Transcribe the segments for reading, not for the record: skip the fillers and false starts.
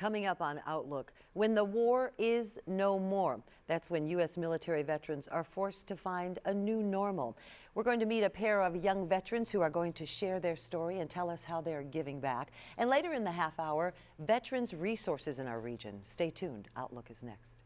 Coming up on Outlook, when the war is no more. That's when U.S. military veterans are forced to find a new normal. We're going to meet a pair of young veterans who are going to share their story and tell us how they're giving back. And later in the half hour, veterans resources in our region. Stay tuned. Outlook is next.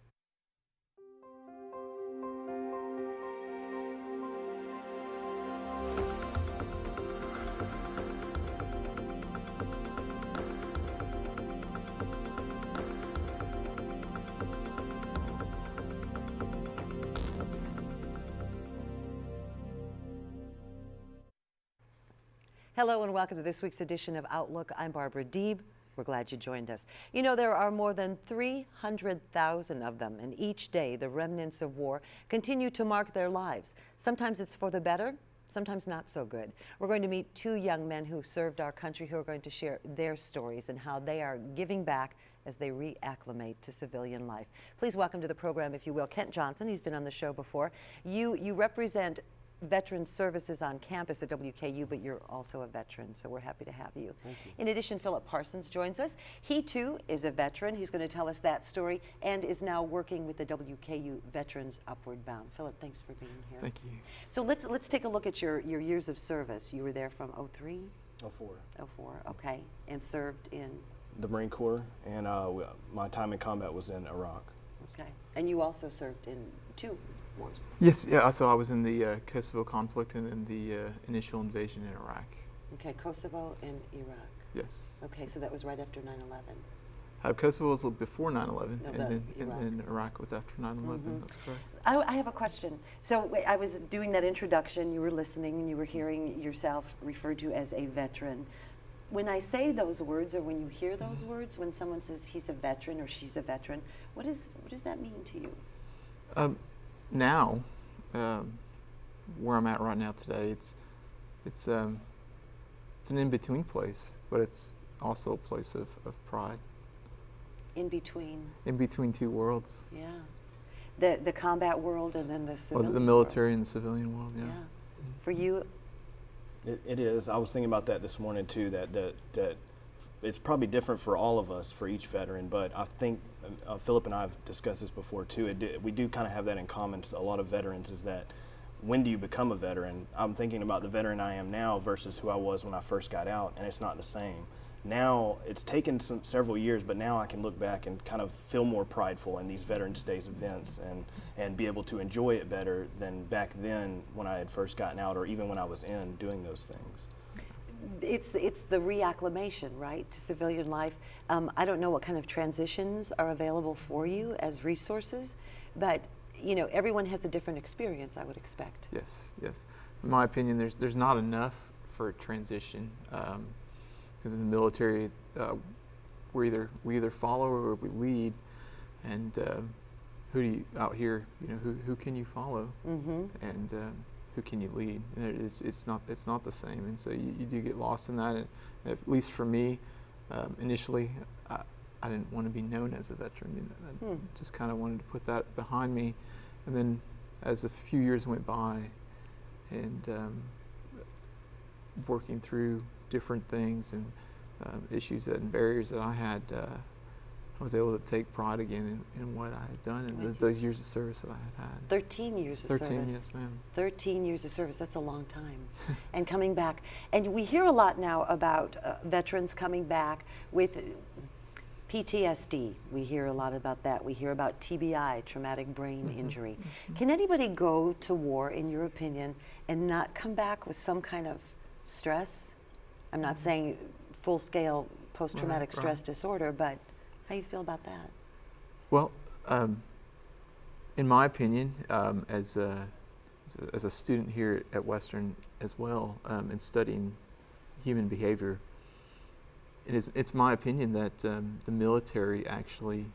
Hello and welcome to this week's edition of Outlook. I'm Barbara Deeb. We're glad you joined us. You know, there are more than 300,000 of them, and each day the remnants of war continue to mark their lives. Sometimes it's for the better, sometimes not so good. We're going to meet two young men who served our country who are going to share their stories and how they are giving back as they reacclimate to civilian life. Please welcome to the program, if you will, Kent Johnson. He's been on the show before. You represent Veteran Services on campus at WKU, but you're also a veteran, so we're happy to have you. Thank you. In addition, Philip Parsons joins us. He too is a veteran. He's going to tell us that story and is now working with the WKU Veterans Upward Bound. Philip, thanks for being here. Thank you. So let's take a look at your years of service. You were there from 03? 04. 04, okay. And served in? The Marine Corps, and my time in combat was in Iraq. Okay. And you also served in two wars? Yes, yeah, so I was in the Kosovo conflict and in the initial invasion in Iraq. Okay, Kosovo and Iraq. Yes. Okay, so that was right after 9/11. Kosovo was before 9/11, No, and Iraq. then Iraq was after 9/11, that's correct. I have a question. So I was doing that introduction, you were listening, and you were hearing yourself referred to as a veteran. When I say those words, or when you hear those words, when someone says he's a veteran or she's a veteran, what does that mean to you? Now, where I'm at right now today, it's an in-between place, but it's also a place of pride. In between? In between two worlds. Yeah. The combat world and then the civilian Well, the military and the civilian world, yeah. For you? It is. I was thinking about that this morning too, that it's probably different for all of us, for each veteran, but I think Philip and I have discussed this before too. We do kind of have that in common. A lot of veterans is that when do you become a veteran? I'm thinking about the veteran I am now versus who I was when I first got out, and it's not the same. Now, it's taken several years, but now I can look back and kind of feel more prideful in these Veterans Days events and be able to enjoy it better than back then when I had first gotten out, or even when I was in doing those things. It's the reacclimation, right, to civilian life. I don't know what kind of transitions are available for you as resources, but you know, everyone has a different experience, I would expect. Yes, yes. In my opinion, there's not enough for a transition. Because in the military, we either follow or we lead, and who do you out here? You know, who can you follow, and who can you lead? And it's not the same, and so you do get lost in that. And at least for me, initially, I didn't want to be known as a veteran. You know, I just kind of wanted to put that behind me, and then as a few years went by, and working through different things and issues and barriers that I had, I was able to take pride again in what I had done and those years of service that I had. 13 years of service. 13, yes ma'am. 13 years of service, that's a long time. And coming back, and we hear a lot now about veterans coming back with PTSD. We hear a lot about that. We hear about TBI, traumatic brain injury. Can anybody go to war, in your opinion, and not come back with some kind of stress? I'm not saying full-scale post-traumatic stress disorder, but how you feel about that? Well, in my opinion, as a student here at Western as well, and studying human behavior, it's my opinion that the military actually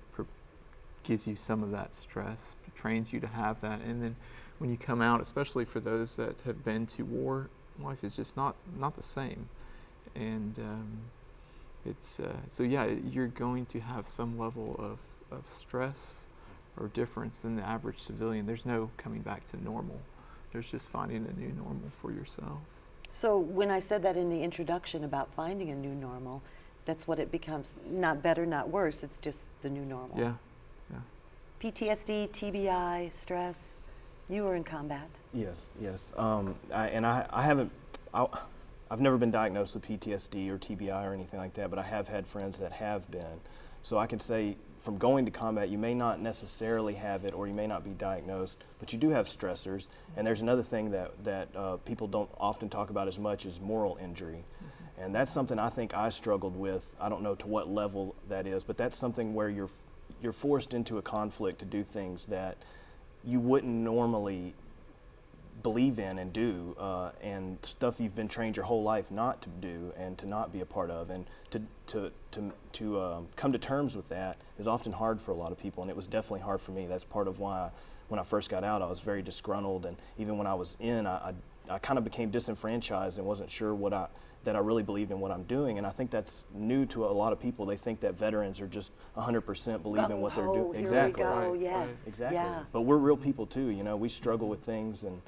gives you some of that stress, trains you to have that, and then when you come out, especially for those that have been to war, life is just not the same, and so yeah, you're going to have some level of stress or difference than the average civilian. There's no coming back to normal. There's just finding a new normal for yourself. So when I said that in the introduction about finding a new normal, That's what it becomes. Not better, not worse. It's just the new normal. Yeah, yeah. PTSD, TBI, stress. You were in combat. Yes, yes. I've never been diagnosed with PTSD or TBI or anything like that, but I have had friends that have been. So I can say from going to combat, you may not necessarily have it or you may not be diagnosed, but you do have stressors. And there's another thing that people don't often talk about as much is moral injury. And that's something I think I struggled with. I don't know to what level that is, but that's something where you're forced into a conflict to do things that you wouldn't normally believe in and do, and stuff you've been trained your whole life not to do and to not be a part of, and to come to terms with that is often hard for a lot of people, and it was definitely hard for me. That's part of why when I first got out I was very disgruntled, and even when I was in, I kind of became disenfranchised and wasn't sure that I really believed in what I'm doing, and I think that's new to a lot of people. They think that veterans are just 100% believe in what they're doing. Exactly. Right, right. Yes. Exactly. Yeah. But we're real people too. You know, we struggle with things, and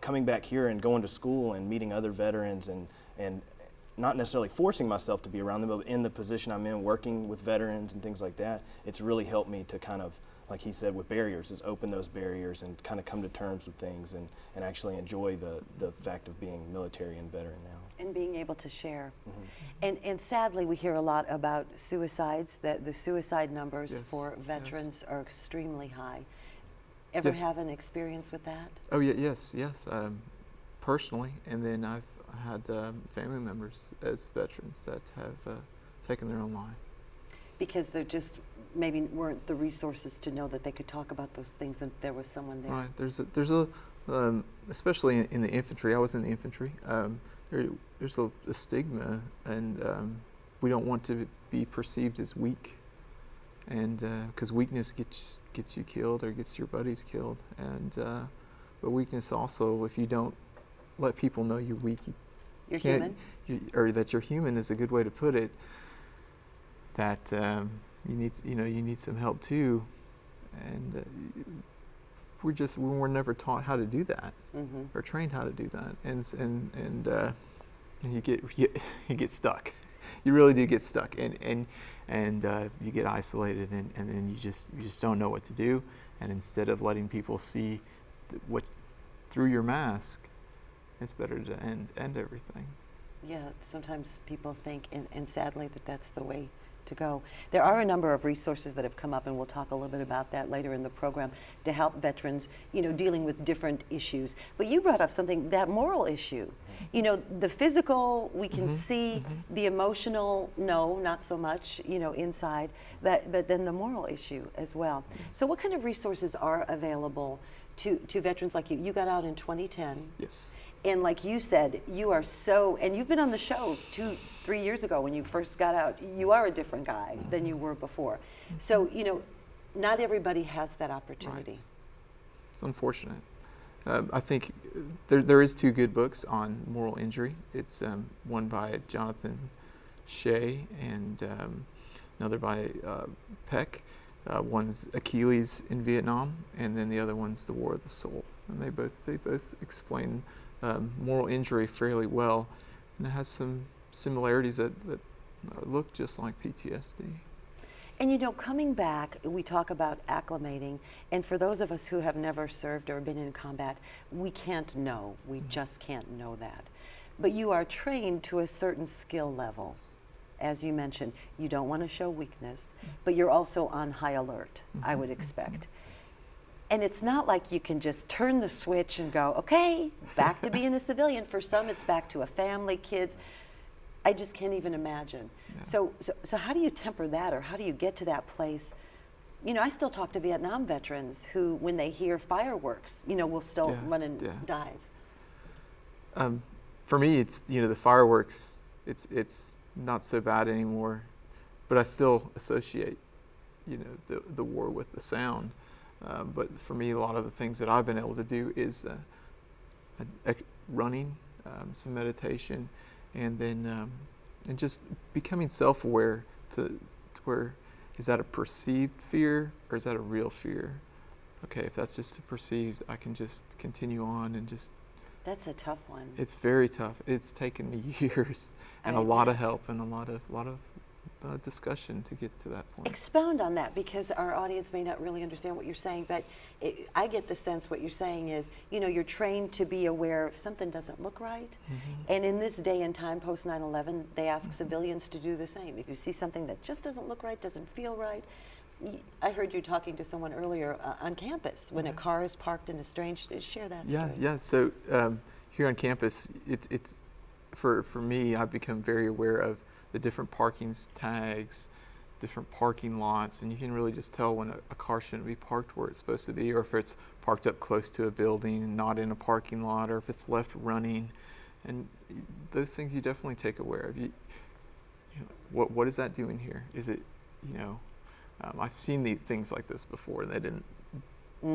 coming back here and going to school and meeting other veterans and not necessarily forcing myself to be around them, but in the position I'm in, working with veterans and things like that, it's really helped me to kind of, like he said, with barriers, is open those barriers and kind of come to terms with things and actually enjoy the fact of being military and veteran now. And being able to share. And sadly, we hear a lot about suicides, that the suicide numbers Yes, for veterans are extremely high. Ever Yeah. have an experience with that? Oh yeah, yes. Personally, and then I've had family members as veterans that have taken their own life. Because there just maybe weren't the resources to know that they could talk about those things and there was someone there. Right. There's a especially in the infantry. I was in the infantry. There's a stigma, and we don't want to be perceived as weak, and because weakness gets you killed or gets your buddies killed, and but weakness also, if you don't let people know you're weak, You're can't- human? or that you're human is a good way to put it. That you need some help too, and we were never taught how to do that or trained how to do that, and you get stuck. You really do get stuck, and you get isolated, and then you just don't know what to do. And instead of letting people see what through your mask, it's better to end everything. Yeah, sometimes people think, and sadly, that's the way to go. There are a number of resources that have come up, and we'll talk a little bit about that later in the program, to help veterans, dealing with different issues. But you brought up something, that moral issue. The physical, we can see, the emotional, no, not so much, inside, but then the moral issue as well. So what kind of resources are available to veterans like you? You got out in 2010. Yes. And like you said, you are and you've been on the show 2-3 years ago when you first got out. You are a different guy than you were before. So, not everybody has that opportunity. Right. It's unfortunate. I think there is 2 good books on moral injury. It's one by Jonathan Shea and another by Peck. One's Achilles in Vietnam, and then the other one's The War of the Soul. And they both explain moral injury fairly well, and it has some similarities that look just like PTSD. And coming back, we talk about acclimating, and for those of us who have never served or been in combat, we can't know. We just can't know that. But you are trained to a certain skill level. As you mentioned, you don't want to show weakness, but you're also on high alert, I would expect. And it's not like you can just turn the switch and go, okay, back to being a civilian. For some, it's back to a family, kids. I just can't even imagine. Yeah. So how do you temper that, or how do you get to that place? I still talk to Vietnam veterans who, when they hear fireworks, will still run and dive. For me, it's the fireworks. It's not so bad anymore, but I still associate the war with the sound. But for me, a lot of the things that I've been able to do is running, some meditation, and then and just becoming self-aware to where, is that a perceived fear or is that a real fear? Okay, if that's just a perceived, I can just continue on and just That's a tough one. It's very tough. It's taken me years and I a lot of bet. help and a lot of discussion to get to that point. Expound on that, because our audience may not really understand what you're saying, but I get the sense what you're saying is, you know, you're trained to be aware if something doesn't look right. And in this day and time, post 9/11, they ask civilians to do the same. If you see something that just doesn't look right, doesn't feel right, I heard you talking to someone earlier on campus when a car is parked in a strange, share that Yeah, story. yeah. So here on campus, it's for me, I've become very aware of the different parking tags, different parking lots, and you can really just tell when a car shouldn't be parked where it's supposed to be, or if it's parked up close to a building, not in a parking lot, or if it's left running. And those things you definitely take aware of. You know, what is that doing here? Is it, you know, I've seen these things like this before, and they didn't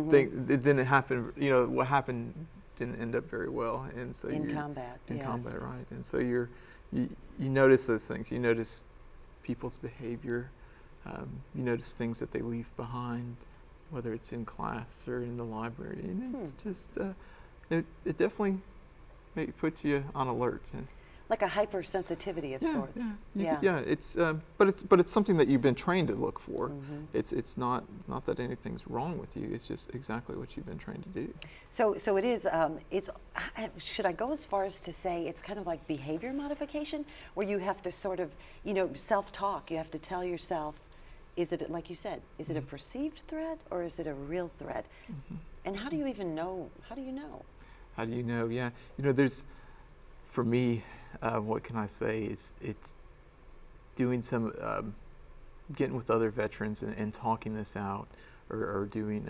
think it didn't happen. You know, what happened didn't end up very well, and so In you're combat, in yes. combat, right? And so you notice those things. You notice people's behavior. You notice things that they leave behind, whether it's in class or in the library. And it's just it definitely puts you on alert. And Like a hypersensitivity of sorts. It's but it's something that you've been trained to look for. It's not that anything's wrong with you. It's just exactly what you've been trained to do. So it is. Should I go as far as to say it's kind of like behavior modification, where you have to sort of, you know, self-talk. You have to tell yourself, is it, like you said, is it a perceived threat or is it a real threat? And how do you even know? How do you know? How do you know? Yeah, you know, there's, for me, what can I say? It's doing some, getting with other veterans and talking this out, or doing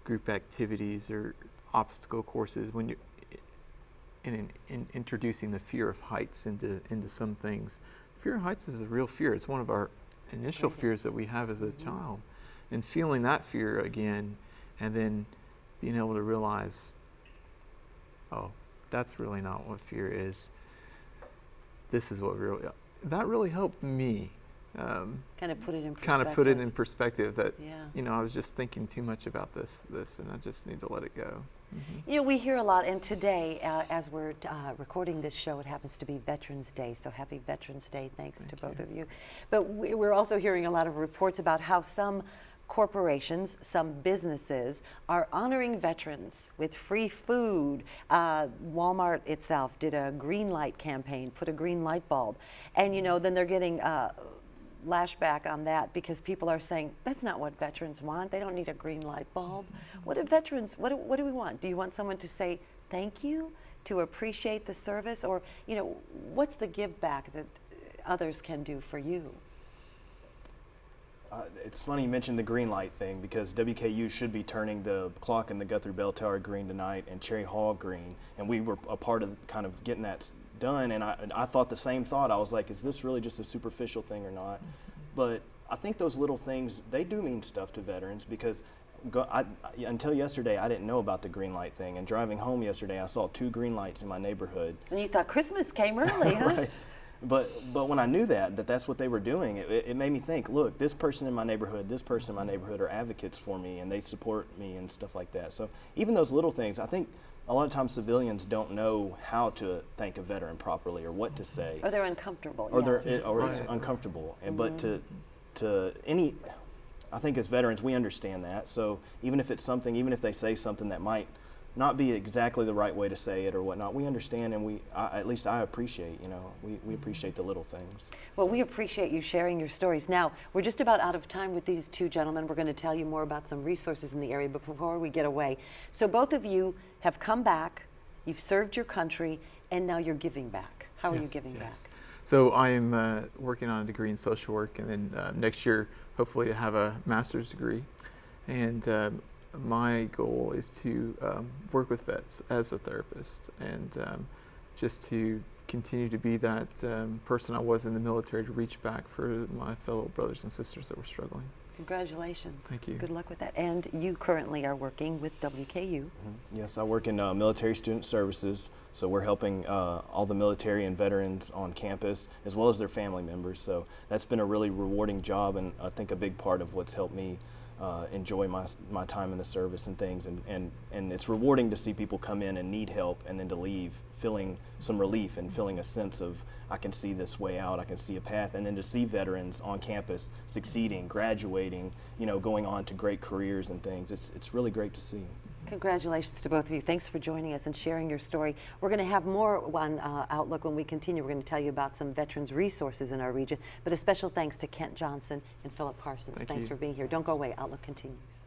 group activities or obstacle courses when you're in introducing the fear of heights into some things. Fear of heights is a real fear. It's one of our initial fears that we have as a child, and feeling that fear again, and then being able to realize, oh, that's really not what fear is. This is what that really helped me. Kind of put it in perspective. Kind of put it in perspective that, Yeah. you know, I was just thinking too much about this, and I just need to let it go. You know, we hear a lot, and today, as we're recording this show, it happens to be Veterans Day, so happy Veterans Day, thanks to both of you. But we're also hearing a lot of reports about how some corporations, some businesses are honoring veterans with free food. Walmart itself did a green light campaign, put a green light bulb, and you know, then they're getting lashback on that because people are saying that's not what veterans want. They don't need a green light bulb. What do veterans? What do we want? Do you want someone to say thank you, to appreciate the service, or you know, what's the give back that others can do for you? It's funny you mentioned the green light thing, because WKU should be turning the clock in the Guthrie Bell Tower green tonight and Cherry Hall green, and we were a part of kind of getting that done, and I thought the same thought. I was like, is this really just a superficial thing or not? But I think those little things, they do mean stuff to veterans, because until yesterday I didn't know about the green light thing, and driving home yesterday I saw 2 green lights in my neighborhood. And you thought Christmas came early, huh? Right. But when I knew that's what they were doing, it made me think, look, this person in my neighborhood, this person in my neighborhood are advocates for me, and they support me and stuff like that. So even those little things, I think a lot of times civilians don't know how to thank a veteran properly or what to say. Or they're uncomfortable. Or yeah. it's uncomfortable. And but I think as veterans we understand that. So even if they say something that might not be exactly the right way to say it or whatnot, we understand, and at least I appreciate, you know, we appreciate the little things. Well, we appreciate you sharing your stories. Now, we're just about out of time with these 2 gentlemen. We're going to tell you more about some resources in the area, but before we get away, so both of you have come back, you've served your country, and now you're giving back. How are you giving back? So I'm working on a degree in social work, and then next year, hopefully, to have a master's degree. And my goal is to work with vets as a therapist, and just to continue to be that person I was in the military, to reach back for my fellow brothers and sisters that were struggling. Congratulations. Thank you. Good luck with that. And you currently are working with WKU. Yes, I work in military student services, so we're helping all the military and veterans on campus, as well as their family members. So that's been a really rewarding job, and I think a big part of what's helped me enjoy my time in the service and things. And it's rewarding to see people come in and need help and then to leave feeling some relief and feeling a sense of, I can see this way out, I can see a path, and then to see veterans on campus succeeding, graduating, going on to great careers and things. It's really great to see. Congratulations to both of you. Thanks for joining us and sharing your story. We're going to have more on Outlook when we continue. We're going to tell you about some veterans resources in our region, but a special thanks to Kent Johnson and Philip Parsons. Thanks for being here. Don't go away. Outlook continues.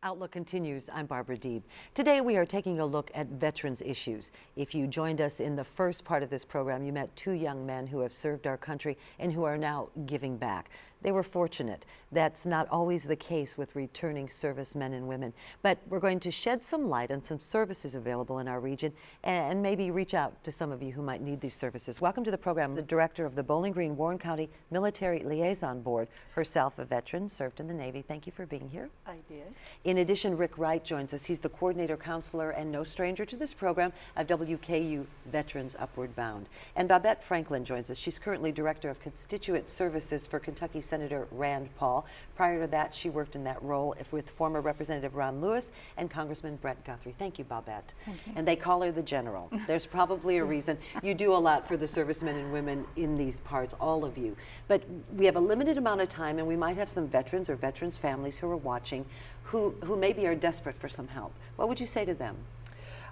Outlook continues. I'm Barbara Deeb. Today we are taking a look at veterans issues. If you joined us in the first part of this program, you met two young men who have served our country and who are now giving back. They were fortunate. That's not always the case with returning servicemen and women, but we're going to shed some light on some services available in our region and maybe reach out to some of you who might need these services. Welcome to the program, the director of the Bowling Green Warren County Military Liaison Board, herself a veteran, served in the Navy. Thank you for being here. I did. In addition, Rick Wright joins us. He's the coordinator, counselor, and no stranger to this program of WKU Veterans Upward Bound. And Babette Franklin joins us. She's currently director of constituent services for Kentucky Senator Rand Paul. Prior to that, she worked in that role with former Representative Ron Lewis and Congressman Brett Guthrie. Thank you, Babette. Thank you. And they call her the general. There's probably a reason. You do a lot for the servicemen and women in these parts, all of you. But we have a limited amount of time, and we might have some veterans or veterans' families who are watching who maybe are desperate for some help. What would you say to them?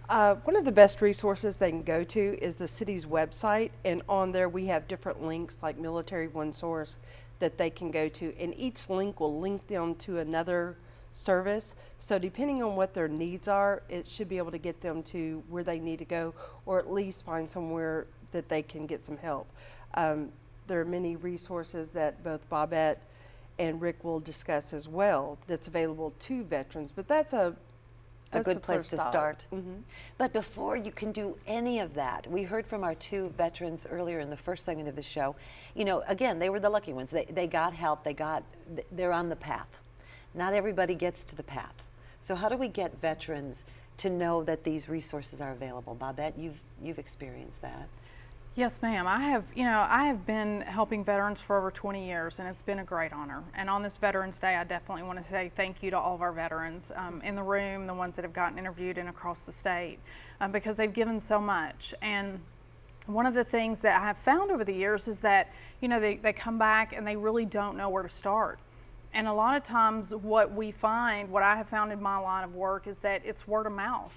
One of the best resources they can go to is the city's website, and on there we have different links like Military One Source that they can go to, and each link will link them to another service. So depending on what their needs are, it should be able to get them to where they need to go, or at least find somewhere that they can get some help. There are many resources that both Babette and Rick will discuss as well that's available to veterans, but that's a good place to start. Mm-hmm. But before you can do any of that, we heard from our two veterans earlier in the first segment of the show. Again, they were the lucky ones. They got help. They're on the path. Not everybody gets to the path. So how do we get veterans to know that these resources are available? Babette, you've experienced that. Yes, ma'am. I have been helping veterans for over 20 years, and it's been a great honor. And on this Veterans Day, I definitely want to say thank you to all of our veterans in the room, the ones that have gotten interviewed and across the state, because they've given so much. And one of the things that I have found over the years is that, they come back and they really don't know where to start. And a lot of times what I have found in my line of work is that it's word of mouth.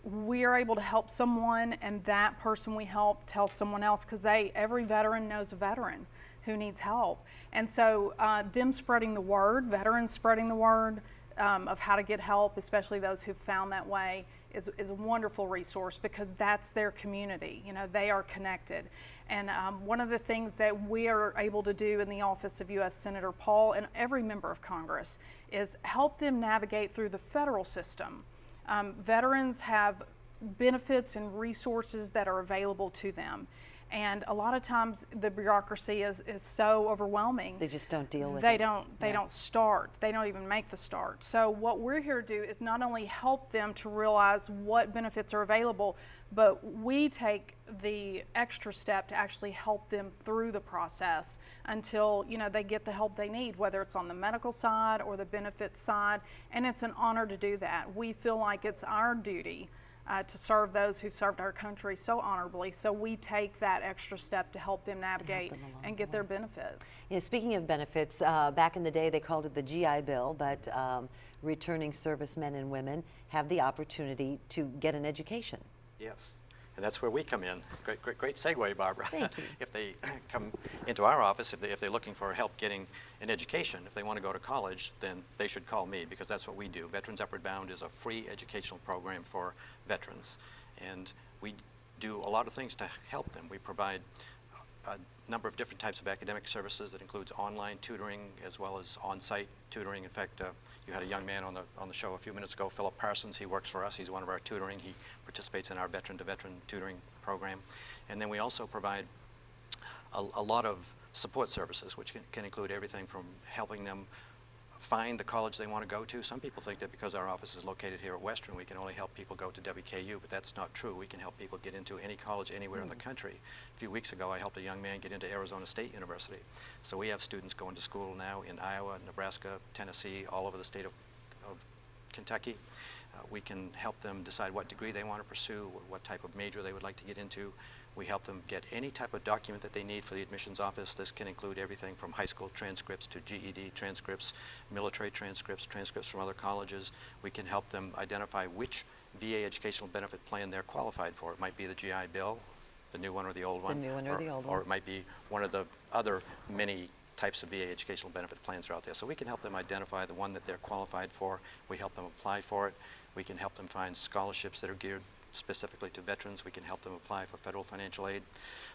We are able to help someone, and that person we help tells someone else, because every veteran knows a veteran who needs help. And so them spreading the word, veterans spreading the word of how to get help, especially those who've found that way, is a wonderful resource, because that's their community. They are connected. And one of the things that we are able to do in the office of U.S. Senator Paul and every member of Congress is help them navigate through the federal system. Veterans have benefits and resources that are available to them. And a lot of times the bureaucracy is so overwhelming. They just don't deal with it. They don't start. They don't even make the start. So what we're here to do is not only help them to realize what benefits are available, but we take the extra step to actually help them through the process until they get the help they need, whether it's on the medical side or the benefits side. And it's an honor to do that. We feel like it's our duty to serve those who served our country so honorably. So we take that extra step to help them navigate and get their benefits. Speaking of benefits, back in the day they called it the GI Bill, but returning servicemen and women have the opportunity to get an education. Yes, and that's where we come in. Great segue, Barbara. Thank you. If they come into our office, if they're looking for help getting an education, if they want to go to college, then they should call me, because that's what we do. Veterans Upward Bound is a free educational program for veterans, and we do a lot of things to help them. We provide a number of different types of academic services that includes online tutoring as well as on-site tutoring. In fact, you had a young man on the show a few minutes ago, Philip Parsons. He works for us. He's one of our tutoring. He participates in our veteran-to-veteran tutoring program. And then we also provide a lot of support services, which can include everything from helping them find the college they want to go to. Some people think that because our office is located here at Western, we can only help people go to WKU, but that's not true. We can help people get into any college anywhere in the country. A few weeks ago, I helped a young man get into Arizona State University. So we have students going to school now in Iowa, Nebraska, Tennessee, all over the state of Kentucky. We can help them decide what degree they want to pursue, what type of major they would like to get into. We help them get any type of document that they need for the admissions office. This can include everything from high school transcripts to GED transcripts, military transcripts, transcripts from other colleges. We can help them identify which VA educational benefit plan they're qualified for. It might be the GI Bill, the new one or the old one. The new one or the old one. Or it might be one of the other many types of VA educational benefit plans are out there. So we can help them identify the one that they're qualified for. We help them apply for it. We can help them find scholarships that are geared specifically to veterans. We can help them apply for federal financial aid.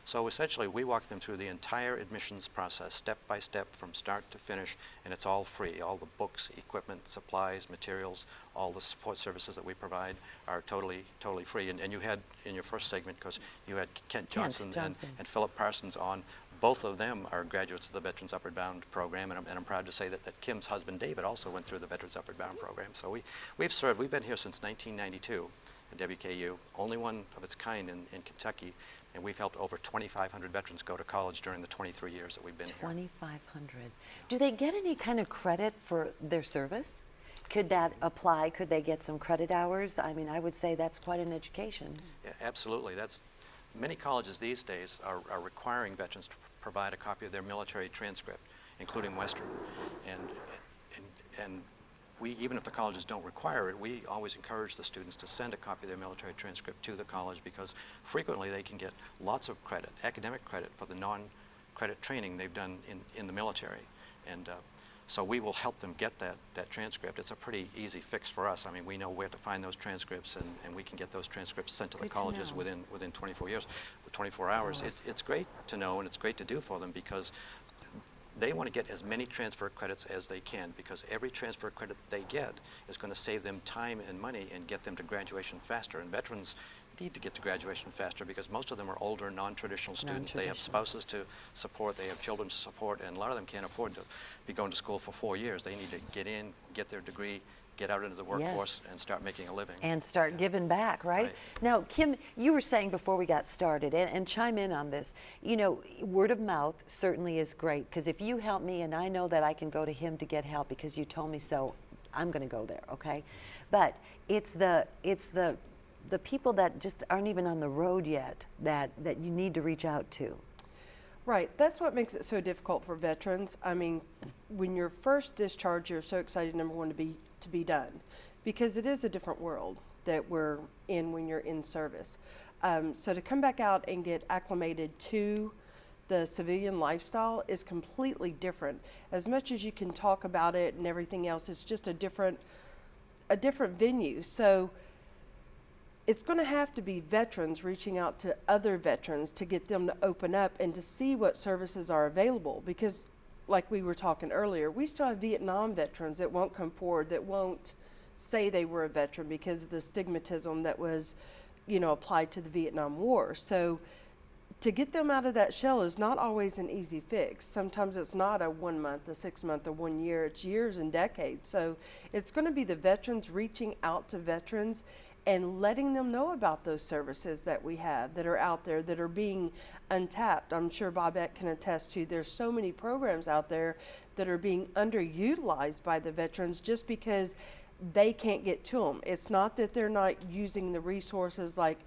So essentially, we walk them through the entire admissions process, step by step, from start to finish, and it's all free. All the books, equipment, supplies, materials, all the support services that we provide are totally free. And you had, in your first segment, because you had Kent Johnson, and Philip Parsons on, both of them are graduates of the Veterans Upward Bound program, and I'm proud to say that Kim's husband, David, also went through the Veterans Upward Bound program. So we've been here since 1992 at WKU, only one of its kind in Kentucky, and we've helped over 2,500 veterans go to college during the 23 years that we've been here. 2,500. Do they get any kind of credit for their service? Could that apply? Could they get some credit hours? I mean, I would say that's quite an education. Yeah, absolutely. Many colleges these days are requiring veterans to provide a copy of their military transcript, including Western. And we, even if the colleges don't require it, we always encourage the students to send a copy of their military transcript to the college, because frequently they can get lots of credit, academic credit, for the non-credit training they've done in the military. And so we will help them get that transcript. It's a pretty easy fix for us. I mean, we know where to find those transcripts, and we can get those transcripts sent to the colleges within 24 hours. It's great to know, and it's great to do for them, because they want to get as many transfer credits as they can, because every transfer credit they get is going to save them time and money and get them to graduation faster. And veterans need to get to graduation faster because most of them are older, non-traditional students. They have spouses to support, they have children to support, and a lot of them can't afford to be going to school for 4 years. They need to get in, get their degree, get out into the workforce, and start making a living. And start giving back, right? Now, Kim, you were saying before we got started, and chime in on this, you know, word of mouth certainly is great, because if you help me and I know that I can go to him to get help because you told me so, I'm going to go there, okay? But it's the people that just aren't even on the road yet that you need to reach out to. Right, that's what makes it so difficult for veterans. I mean, when you're first discharged, you're so excited, number one, to be done, because it is a different world that we're in when you're in service. So to come back out and get acclimated to the civilian lifestyle is completely different. As much as you can talk about it and everything else, it's just a different venue. So it's going to have to be veterans reaching out to other veterans to get them to open up and to see what services are available, because like we were talking earlier, we still have Vietnam veterans that won't come forward, that won't say they were a veteran because of the stigmatism that was, you know, applied to the Vietnam War. So to get them out of that shell is not always an easy fix. Sometimes it's not a 1 month, a 6 month, or 1 year, it's years and decades. So it's going to be the veterans reaching out to veterans and letting them know about those services that we have that are out there that are being untapped. I'm sure Bobette can attest to there's so many programs out there that are being underutilized by the veterans just because they can't get to them. It's not that they're not using the resources like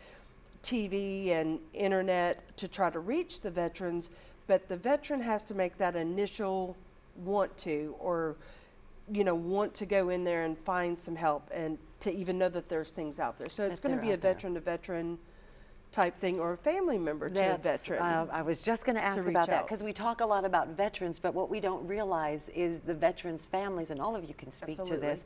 TV and internet to try to reach the veterans, but the veteran has to make that initial want to, or want to go in there and find some help and to even know that there's things out there. So it's going to be a veteran to veteran type thing, or a family member to a veteran. I was just going to ask about that, because we talk a lot about veterans, but what we don't realize is the veterans' families, and all of you can speak to this,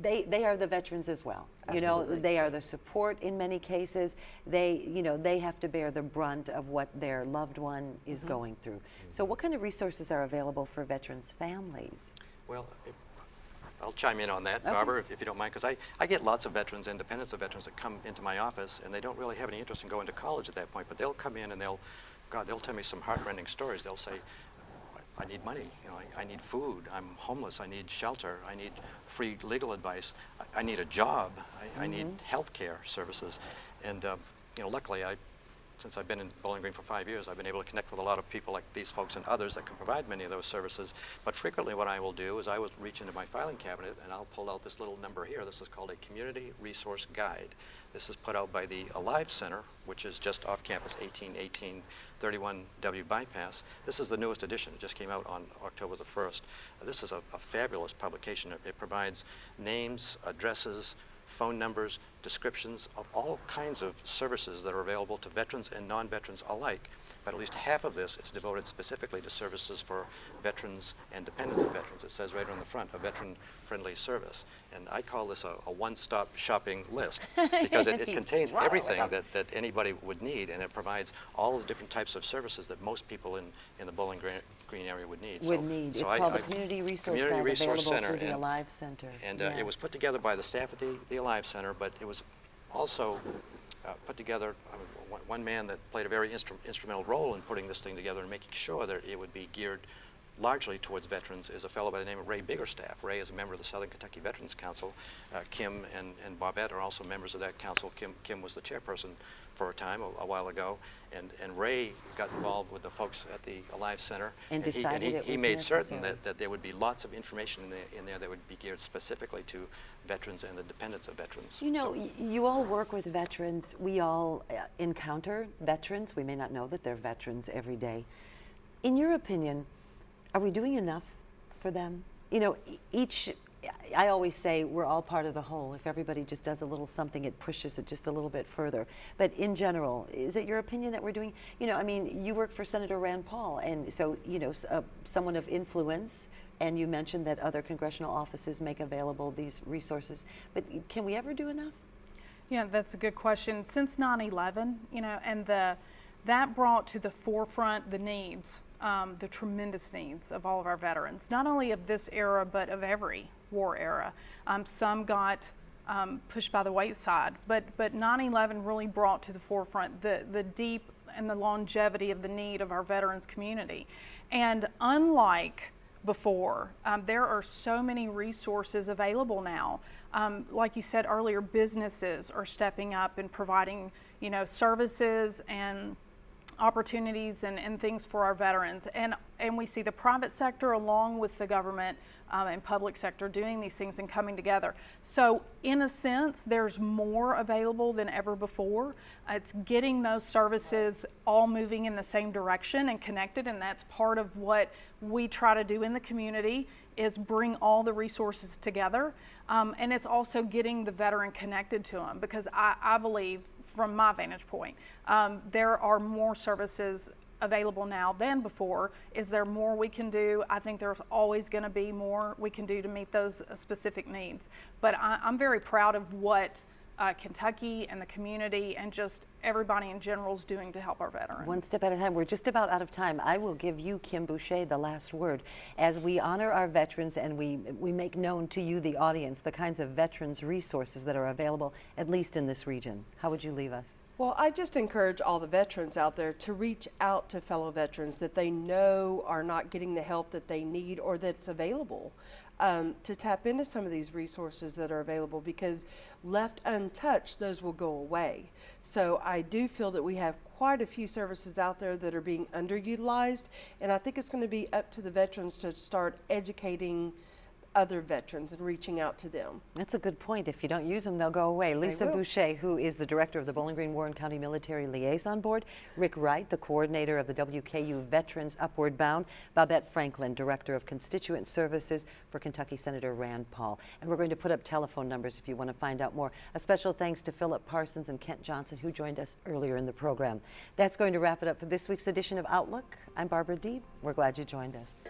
they are the veterans as well. Absolutely. They are the support in many cases. They have to bear the brunt of what their loved one is going through. So what kind of resources are available for veterans' families? Well, I'll chime in on that, Barbara, if you don't mind, because I get lots of veterans and dependents of veterans that come into my office, and they don't really have any interest in going to college at that point, but they'll come in and they'll tell me some heartrending stories. They'll say, I need money, you know, I need food, I'm homeless, I need shelter, I need free legal advice, I need a job, I need health care services. And you know, luckily, since I've been in Bowling Green for 5 years, I've been able to connect with a lot of people like these folks and others that can provide many of those services. But frequently what I will do is I will reach into my filing cabinet and I'll pull out this little number here. This is called a Community Resource Guide. This is put out by the Alive Center, which is just off campus, 1818 31W Bypass. This is the newest edition. It just came out on October the 1st. This is a fabulous publication. It provides names, addresses, phone numbers, descriptions of all kinds of services that are available to veterans and non-veterans alike. But at least half of this is devoted specifically to services for veterans and dependents of veterans. It says right on the front, a veteran-friendly service. And I call this a one-stop shopping list because it contains everything that anybody would need, and it provides all the different types of services that most people in the Bowling Green area would need. It's called the Community Resource Guide, available through the Alive Center. And it was put together by the staff at the Alive Center, but it was also put together, one man that played a very instrumental role in putting this thing together and making sure that it would be geared largely towards veterans is a fellow by the name of Ray Biggerstaff. Ray is a member of the Southern Kentucky Veterans Council. Kim and Bobette are also members of that council. Kim was the chairperson for a time, a while ago, and Ray got involved with the folks at the Alive Center. And decided it he was made certain necessary. that there would be lots of information in there that would be geared specifically to veterans and the dependents of veterans. You know, So- you all work with veterans. We all encounter veterans. We may not know that they're veterans every day. In your opinion, are we doing enough for them? You know, I always say we're all part of the whole. If everybody just does a little something, it pushes it just a little bit further. But in general, is it your opinion that we're doing, you know, I mean, you work for Senator Rand Paul, and so, you know, someone of influence, and you mentioned that other congressional offices make available these resources. But can we ever do enough? Yeah, that's a good question. Since 9/11, you know, and that brought to the forefront the needs, the tremendous needs of all of our veterans, not only of this era, but of every war era. Some got pushed by the wayside, but 9/11 really brought to the forefront the deep and the longevity of the need of our veterans community. And unlike before, there are so many resources available now. Like you said earlier, businesses are stepping up and providing, you know, services and opportunities and things for our veterans. And we see the private sector along with the government and public sector doing these things and coming together. So in a sense, there's more available than ever before. It's getting those services all moving in the same direction and connected, and that's part of what we try to do in the community is bring all the resources together. And it's also getting the veteran connected to them, because I believe, from my vantage point, there are more services available now than before. Is there more we can do? I think there's always going to be more we can do to meet those specific needs. But I'm very proud of what Kentucky and the community and just everybody in general is doing to help our veterans. One step at a time. We're just about out of time. I will give you, Kim Boucher, the last word. As we honor our veterans and we make known to you, the audience, the kinds of veterans resources that are available, at least in this region, how would you leave us? Well, I just encourage all the veterans out there to reach out to fellow veterans that they know are not getting the help that they need or that's available, to tap into some of these resources that are available, because left untouched, those will go away. So I do feel that we have quite a few services out there that are being underutilized, and I think it's going to be up to the veterans to start educating other veterans and reaching out to them. That's a good point. If you don't use them, they'll go away. Lisa will. Boucher, who is the director of the Bowling Green Warren County Military Liaison Board, Rick Wright, the coordinator of the WKU Veterans Upward Bound, Bobette Franklin, director of Constituent Services for Kentucky Senator Rand Paul. And we're going to put up telephone numbers if you want to find out more. A special thanks to Philip Parsons and Kent Johnson, who joined us earlier in the program. That's going to wrap it up for this week's edition of Outlook. I'm Barbara Deeb. We're glad you joined us.